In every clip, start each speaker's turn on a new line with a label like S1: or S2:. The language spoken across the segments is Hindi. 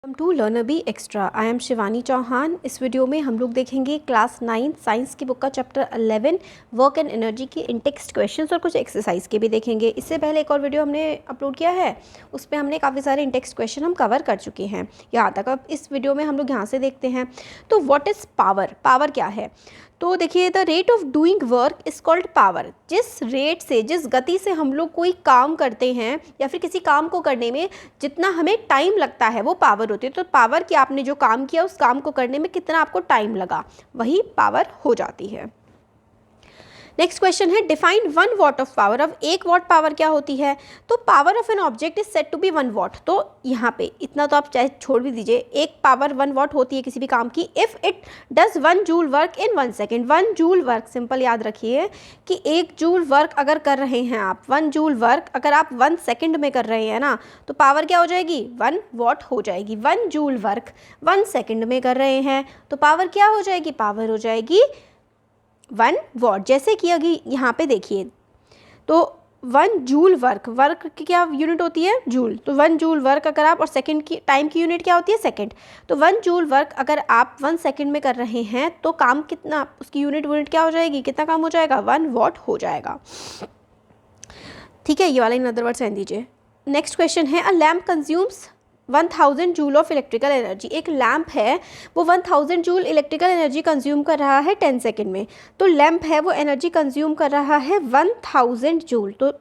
S1: Welcome to learner B extra. I am Shivani Chauhan. इस वीडियो में हम लोग देखेंगे क्लास 9 साइंस की बुक का चैप्टर 11 वर्क एंड एनर्जी की इन टेक्स्ट क्वेश्चंस और कुछ एक्सरसाइज के भी देखेंगे। इससे पहले एक और वीडियो हमने अपलोड किया है, उस पर हमने काफ़ी सारे इन टेक्स्ट क्वेश्चन हम कवर कर चुके हैं यहाँ तक। अब इस वीडियो में हम लोग यहाँ से देखते हैं। तो व्हाट इज़ पावर? पावर क्या है? तो देखिए, the rate of doing work is called power. जिस रेट से, जिस गति से हम लोग कोई काम करते हैं या फिर किसी काम को करने में जितना हमें टाइम लगता है वो पावर होती है। तो पावर कि आपने जो काम किया उस काम को करने में कितना आपको टाइम लगा, वही पावर हो जाती है। नेक्स्ट क्वेश्चन है, डिफाइन 1 वॉट ऑफ पावर। अब 1 वॉट पावर क्या होती है? तो power of an object is said to be 1 watt. तो यहाँ पे इतना तो आप चाहे छोड़ भी दीजिए, एक पावर 1 वॉट होती है किसी भी काम की if it does 1 joule work in 1 second. 1 joule work, simple याद रखिए कि 1 जूल वर्क अगर कर रहे हैं आप, 1 जूल वर्क अगर आप 1 सेकेंड में कर रहे हैं ना, तो पावर क्या हो जाएगी? 1 वॉट हो जाएगी। 1 जूल वर्क 1 सेकेंड में कर रहे हैं तो पावर क्या हो जाएगी? पावर हो जाएगी 1 वॉट। जैसे कि अभी यहाँ पे देखिए, तो 1 जूल वर्क, वर्क की क्या यूनिट होती है? जूल। तो 1 जूल वर्क अगर आप, और सेकंड की टाइम की यूनिट क्या होती है? सेकंड। तो 1 जूल वर्क अगर आप 1 सेकंड में कर रहे हैं तो काम कितना, उसकी यूनिट क्या हो जाएगी? कितना काम हो जाएगा? 1 वॉट हो जाएगा। ठीक है, ये वाला इन अदर वर्ड्स रहने दीजिए। नेक्स्ट क्वेश्चन है, अ lamp consumes 1000 joule of electrical energy. एक लैम्प है वो 1000 जूल इलेक्ट्रिकल एनर्जी कंज्यूम कर रहा है 10 सेकेंड में। तो लैम्प है वो एनर्जी कंज्यूम कर रहा है 1000 जूल। तो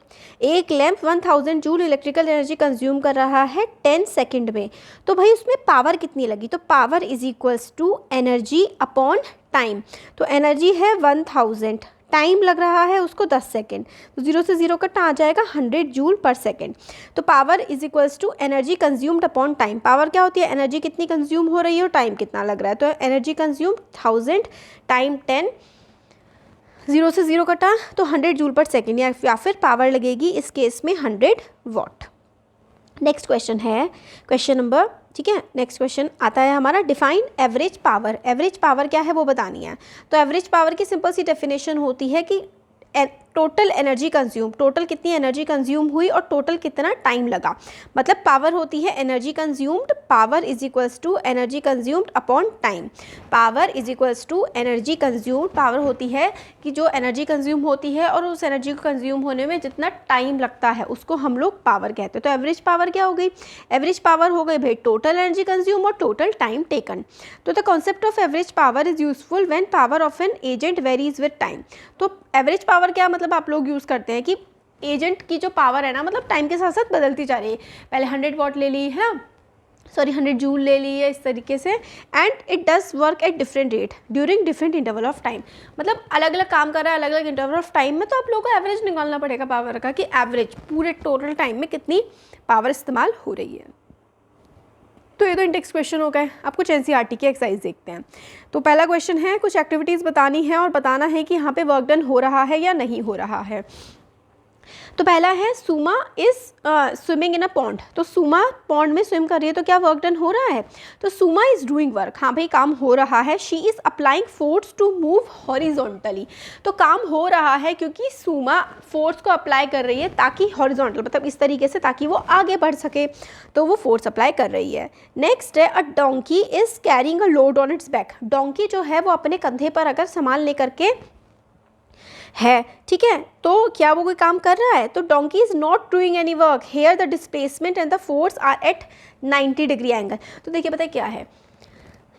S1: एक lamp 1000 joule electrical energy consume कर रहा है 10 सेकेंड में। तो भाई उसमें पावर कितनी लगी? तो power is equals to energy upon time. तो एनर्जी है 1000, टाइम लग रहा है उसको 10 सेकेंड, तो 0 से 0 कट आ जाएगा 100 जूल पर सेकेंड। तो power is equals to energy consumed upon time. Power क्या होती है? एनर्जी कितनी कंज्यूम हो रही है और टाइम कितना लग रहा है। तो एनर्जी कंज्यूम्ड 1000 टाइम 10, 0 से 0 कटा तो 100 जूल पर सेकेंड, या फिर पावर लगेगी इस केस में 100 वॉट। नेक्स्ट क्वेश्चन है क्वेश्चन नंबर, ठीक है, नेक्स्ट क्वेश्चन आता है हमारा, define average power. Average power क्या है वो बतानी है। तो एवरेज पावर की सिंपल सी डेफिनेशन होती है कि टोटल एनर्जी कंज्यूम, टोटल कितनी एनर्जी कंज्यूम हुई और टोटल कितना टाइम लगा। मतलब पावर होती है energy consumed, power is equals to energy consumed upon time. Power is equals to energy consumed, power होती है कि जो एनर्जी कंज्यूम होती है और उस एनर्जी को कंज्यूम होने में जितना टाइम लगता है उसको हम लोग पावर कहते हैं। तो एवरेज पावर क्या हो गई? एवरेज पावर हो गई भाई टोटल एनर्जी कंज्यूम और टोटल टाइम टेकन। तो the concept of average power is useful when power of an agent varies with time. तो एवरेज पावर क्या मतलब आप लोग यूज़ करते हैं कि एजेंट की जो पावर है ना, मतलब टाइम के साथ साथ बदलती जा रही है। पहले 100 वॉट ले ली है ना, सॉरी 100 जूल ले ली है इस तरीके से, and it does work at different rate during different interval of time. मतलब अलग अलग काम कर रहा है अलग अलग इंटरवल ऑफ टाइम में। तो आप लोगों को एवरेज निकालना पड़ेगा पावर का कि एवरेज पूरे टोटल टाइम में कितनी पावर इस्तेमाल हो रही है। तो ये तो इंडेक्स क्वेश्चन हो गए। अब कुछ एनसीईआरटी की एक्सरसाइज देखते हैं। तो पहला क्वेश्चन है, कुछ एक्टिविटीज़ बतानी है और बताना है कि यहाँ पे वर्क डन हो रहा है या नहीं हो रहा है। तो पहला है, Suma is swimming in a pond. तो सुमा पॉन्ड में स्विम कर रही है तो क्या वर्क डन हो रहा है? तो सुमा इज डूइंग वर्क, हाँ भाई काम हो रहा है। She is applying force to move horizontally. तो काम हो रहा है क्योंकि सुमा फोर्स को अप्लाई कर रही है ताकि हॉरिजॉन्टल, मतलब इस तरीके से ताकि वो आगे बढ़ सके, तो वो फोर्स अप्लाई कर रही है। नेक्स्ट है, अ donkey is carrying a load on it's back. Donkey जो है वो अपने कंधे पर अगर सामान लेकर के है, ठीक है, तो क्या वो कोई काम कर रहा है? तो donkey is not doing any work here, the displacement and the force are at 90 degree angle. तो देखिए पता है क्या है,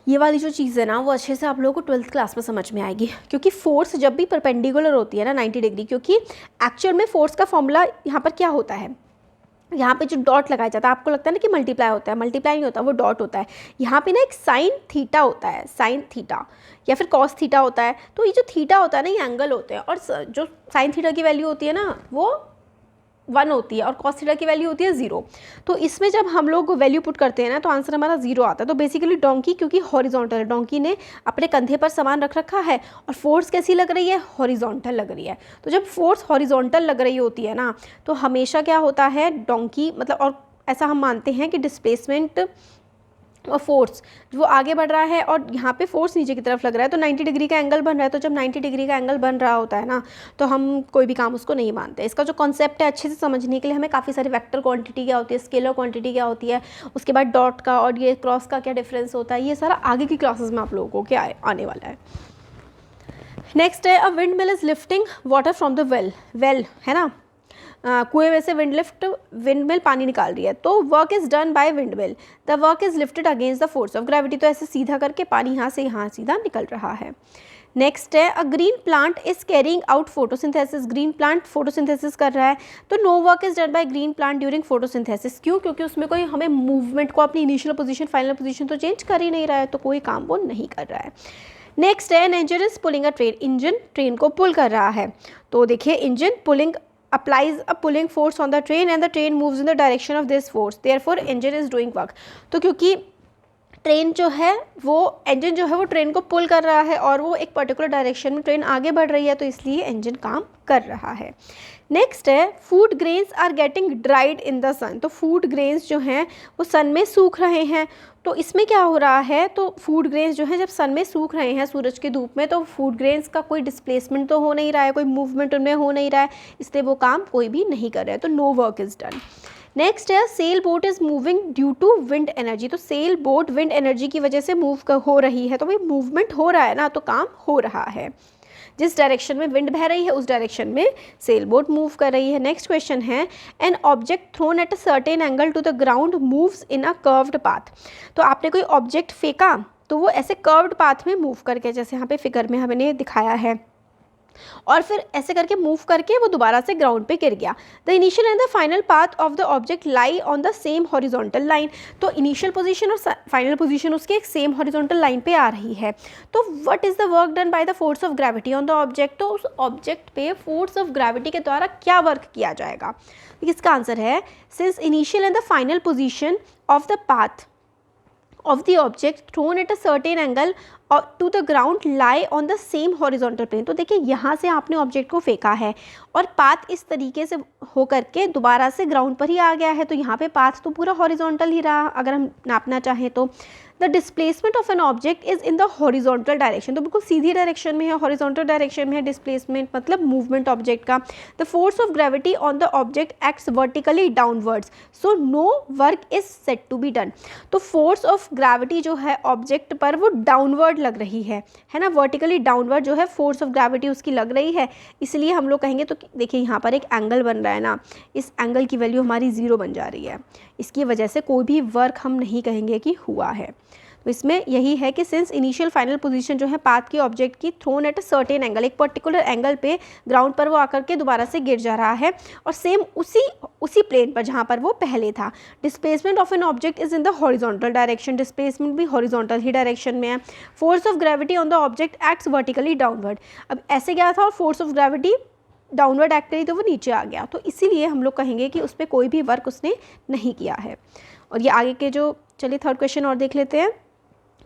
S1: ये वाली जो चीज़ है ना वो अच्छे से आप लोगों को 12th क्लास में समझ में आएगी, क्योंकि फोर्स जब भी परपेंडिकुलर होती है ना 90 डिग्री, क्योंकि एक्चुअल में फोर्स का फॉर्मूला यहाँ पर क्या होता है, यहाँ पे जो डॉट लगाया जाता है, आपको लगता है ना कि मल्टीप्लाई होता है, मल्टीप्लाई नहीं होता, वो डॉट होता है। यहाँ पे ना एक साइन थीटा होता है, साइन थीटा या फिर कॉस थीटा होता है। तो ये जो थीटा होता है ना ये एंगल होते हैं, और जो साइन थीटा की वैल्यू होती है ना वो 1 होती है और कॉस थीटा की वैल्यू होती है 0। तो इसमें जब हम लोग वैल्यू पुट करते हैं ना तो आंसर हमारा 0 आता है। तो बेसिकली डोंकी क्योंकि हॉरिजॉन्टल है, डोंकी ने अपने कंधे पर सामान रख रखा है और फोर्स कैसी लग रही है? हॉरिजॉन्टल लग रही है। तो जब फोर्स हॉरिजॉन्टल लग रही होती है ना तो हमेशा क्या होता है, डोंकी मतलब, और ऐसा हम मानते हैं कि डिस्प्लेसमेंट और फोर्स वो आगे बढ़ रहा है और यहाँ पे फोर्स नीचे की तरफ लग रहा है, तो 90 डिग्री का एंगल बन रहा है। तो जब 90 डिग्री का एंगल बन रहा होता है ना, तो हम कोई भी काम उसको नहीं मानते। इसका जो कॉन्सेप्ट है अच्छे से समझने के लिए हमें काफ़ी सारी वेक्टर क्वांटिटी क्या होती है, स्केलर क्वांटिटी क्या होती है, उसके बाद डॉट का और ये क्रॉस का क्या डिफरेंस होता है, ये सारा आगे की क्लासेस में आप लोगों को क्या आने वाला है। नेक्स्ट है, a wind mill is lifting water from the well है ना, कुएं में से विंड मिल पानी निकाल रही है, तो work is done by wind mill, the work is lifted against the force of gravity. तो ऐसे सीधा करके पानी यहाँ से यहाँ सीधा निकल रहा है। नेक्स्ट है, a green plant is carrying out photosynthesis, green plant photosynthesis कर रहा है, तो no work is done by green plant during photosynthesis. क्यों? क्योंकि उसमें कोई हमें मूवमेंट को अपनी इनिशियल पोजीशन फाइनल पोजीशन तो चेंज कर ही नहीं रहा है, तो कोई काम वो नहीं कर रहा है। नेक्स्ट है, an engine is pulling a train, engine train को पुल कर रहा है। तो देखिए, engine pulling applies a pulling force on the train and the train moves in the direction of this force, therefore engine is doing work। तो क्योंकि ट्रेन जो है वो इंजन जो है वो ट्रेन को पुल कर रहा है और वो एक पर्टिकुलर डायरेक्शन में ट्रेन आगे बढ़ रही है, तो इसलिए इंजन काम कर रहा है। नेक्स्ट है, food grains are getting dried in the sun, तो फूड ग्रेन्स जो हैं वो सन में सूख रहे हैं। तो इसमें क्या हो रहा है, तो फूड ग्रेन्स जो है जब सन में सूख रहे हैं सूरज की धूप में, तो फूड ग्रेन्स का कोई डिस्प्लेसमेंट तो हो नहीं रहा है, कोई मूवमेंट उनमें हो नहीं रहा है, इसलिए वो काम कोई भी नहीं कर रहा है, तो no work is done. Next है, sail boat is moving due to wind energy, तो सेल बोट विंड एनर्जी की वजह से मूव हो रही है, तो भाई मूवमेंट हो रहा है ना, तो काम हो रहा है। जिस डायरेक्शन में विंड बह रही है उस डायरेक्शन में सेल बोट मूव कर रही है। नेक्स्ट क्वेश्चन है, an object thrown at a certain angle to the ground moves in a curved path, तो आपने कोई ऑब्जेक्ट फेंका तो वो ऐसे कर्व्ड पाथ में मूव करके, जैसे यहाँ पे फिगर में हमने दिखाया है, और फिर ऐसे करके मूव करके वो दोबारा से ग्राउंड पे गिर गया। The initial and the final path of the object lie on the same horizontal line, तो इनिशियल पोजीशन और फाइनल पोजीशन उसके एक सेम हॉरिजॉन्टल लाइन पे आ रही है। तो what is the work done by the force of gravity on the object, तो उस ऑब्जेक्ट पे फोर्स ऑफ ग्रेविटी के द्वारा क्या वर्क किया जाएगा। इसका आंसर है, since initial and the final position of the path of the object thrown at a certain angle to the ground lie on the same horizontal plane। तो देखिए, यहाँ से आपने ऑब्जेक्ट को फेंका है और पाथ इस तरीके से हो करके दोबारा से ग्राउंड पर ही आ गया है, तो यहाँ पे पाथ तो पूरा हॉरिजॉन्टल ही रहा अगर हम नापना चाहें तो। The displacement of an object is in the horizontal direction, तो बिल्कुल सीधी डायरेक्शन में है, हॉरिजॉन्टल डायरेक्शन में है डिस्प्लेसमेंट, मतलब मूवमेंट ऑब्जेक्ट का। The force of gravity on the object acts vertically downwards, so no work is set to be done. तो फोर्स ऑफ ग्रेविटी जो है ऑब्जेक्ट पर वो डाउनवर्ड लग रही है ना, वर्टिकली डाउनवर्ड जो है फोर्स ऑफ ग्रेविटी उसकी लग रही है, इसलिए हम लोग कहेंगे, तो देखिए यहाँ पर एक एंगल बन रहा है ना, इस एंगल की वैल्यू हमारी 0 बन जा रही है, इसकी वजह से कोई भी वर्क हम नहीं कहेंगे कि हुआ है। तो इसमें यही है कि सिंस इनिशियल फाइनल पोजीशन जो है पाथ की ऑब्जेक्ट की thrown at a certain angle, एक पर्टिकुलर एंगल पे ग्राउंड पर वो आकर के दोबारा से गिर जा रहा है, और सेम उसी प्लेन पर जहाँ पर वो पहले था। Displacement of an object is in the horizontal direction, displacement भी हॉरिजॉन्टल ही डायरेक्शन में है। Force of gravity on the object acts vertically downward, अब ऐसे गया था और force of gravity downward act करी तो वो नीचे आ गया, तो इसीलिए हम लोग कहेंगे कि उस पर कोई भी वर्क उसने नहीं किया है। और ये आगे के जो, चलिए थर्ड क्वेश्चन और देख लेते हैं।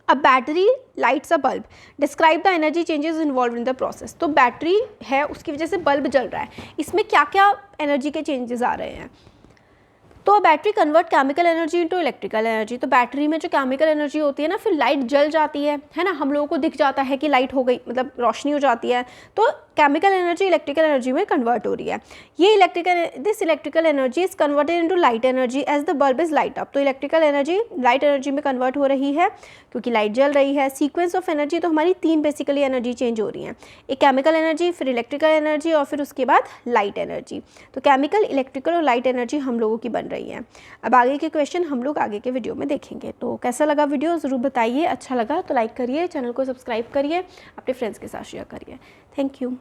S1: A battery lights a bulb, describe the energy changes involve in the process, तो बैटरी है उसकी वजह से बल्ब जल रहा है, इसमें क्या क्या एनर्जी के चेंजेस आ रहे हैं। तो battery convert chemical energy into electrical energy, तो बैटरी में जो केमिकल एनर्जी होती है ना, फिर लाइट जल जाती है ना, हम लोगों को दिख जाता है कि लाइट हो गई, मतलब रोशनी हो जाती है, तो केमिकल एनर्जी इलेक्ट्रिकल एनर्जी में कन्वर्ट हो रही है। ये this electrical energy is converted into light energy as the bulb is light up, तो इलेक्ट्रिकल एनर्जी लाइट एनर्जी में कन्वर्ट हो रही है क्योंकि लाइट जल रही है। सीक्वेंस ऑफ एनर्जी, तो हमारी 3 बेसिकली एनर्जी चेंज हो रही हैं, एक केमिकल एनर्जी, फिर इलेक्ट्रिकल एनर्जी और फिर उसके बाद लाइट एनर्जी। तो केमिकल, इलेक्ट्रिकल और लाइट एनर्जी हम लोगों की बन रही है। अब आगे के क्वेश्चन हम लोग आगे के वीडियो में देखेंगे। तो कैसा लगा वीडियो ज़रूर बताइए, अच्छा लगा तो लाइक करिए, चैनल को सब्सक्राइब करिए, अपने फ्रेंड्स के साथ शेयर करिए। Thank you.